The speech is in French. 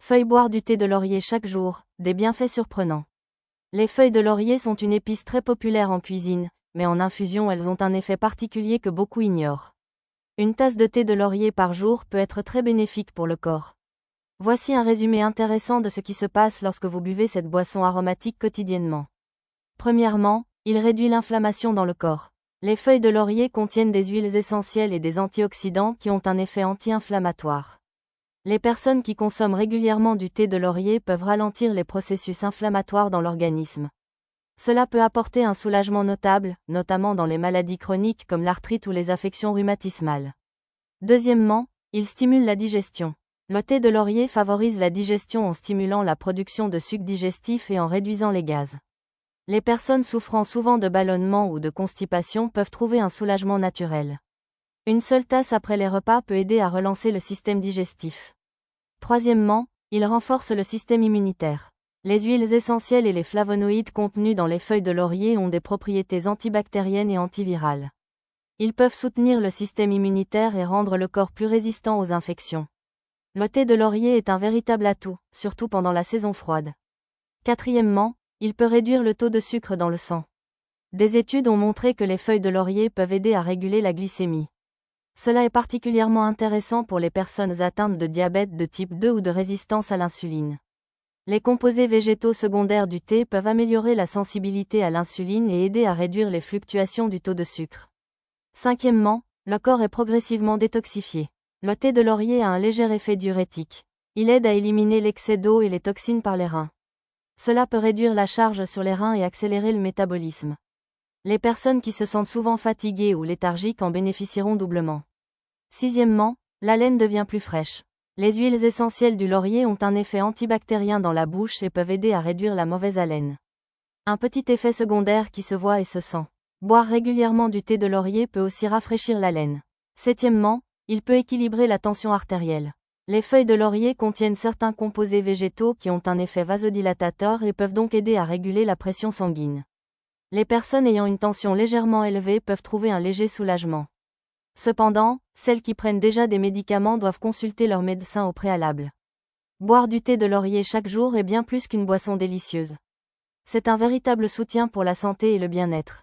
Feuilles boire du thé de laurier chaque jour, des bienfaits surprenants. Les feuilles de laurier sont une épice très populaire en cuisine, mais en infusion elles ont un effet particulier que beaucoup ignorent. Une tasse de thé de laurier par jour peut être très bénéfique pour le corps. Voici un résumé intéressant de ce qui se passe lorsque vous buvez cette boisson aromatique quotidiennement. Premièrement, il réduit l'inflammation dans le corps. Les feuilles de laurier contiennent des huiles essentielles et des antioxydants qui ont un effet anti-inflammatoire. Les personnes qui consomment régulièrement du thé de laurier peuvent ralentir les processus inflammatoires dans l'organisme. Cela peut apporter un soulagement notable, notamment dans les maladies chroniques comme l'arthrite ou les affections rhumatismales. Deuxièmement, il stimule la digestion. Le thé de laurier favorise la digestion en stimulant la production de sucs digestifs et en réduisant les gaz. Les personnes souffrant souvent de ballonnement ou de constipation peuvent trouver un soulagement naturel. Une seule tasse après les repas peut aider à relancer le système digestif. Troisièmement, il renforce le système immunitaire. Les huiles essentielles et les flavonoïdes contenus dans les feuilles de laurier ont des propriétés antibactériennes et antivirales. Ils peuvent soutenir le système immunitaire et rendre le corps plus résistant aux infections. Le thé de laurier est un véritable atout, surtout pendant la saison froide. Quatrièmement, il peut réduire le taux de sucre dans le sang. Des études ont montré que les feuilles de laurier peuvent aider à réguler la glycémie. Cela est particulièrement intéressant pour les personnes atteintes de diabète de type 2 ou de résistance à l'insuline. Les composés végétaux secondaires du thé peuvent améliorer la sensibilité à l'insuline et aider à réduire les fluctuations du taux de sucre. Cinquièmement, le corps est progressivement détoxifié. Le thé de laurier a un léger effet diurétique. Il aide à éliminer l'excès d'eau et les toxines par les reins. Cela peut réduire la charge sur les reins et accélérer le métabolisme. Les personnes qui se sentent souvent fatiguées ou léthargiques en bénéficieront doublement. Sixièmement, la laine devient plus fraîche. Les huiles essentielles du laurier ont un effet antibactérien dans la bouche et peuvent aider à réduire la mauvaise haleine. Un petit effet secondaire qui se voit et se sent. Boire régulièrement du thé de laurier peut aussi rafraîchir la laine. Septièmement, il peut équilibrer la tension artérielle. Les feuilles de laurier contiennent certains composés végétaux qui ont un effet vasodilatateur et peuvent donc aider à réguler la pression sanguine. Les personnes ayant une tension légèrement élevée peuvent trouver un léger soulagement. Cependant, celles qui prennent déjà des médicaments doivent consulter leur médecin au préalable. Boire du thé de laurier chaque jour est bien plus qu'une boisson délicieuse. C'est un véritable soutien pour la santé et le bien-être.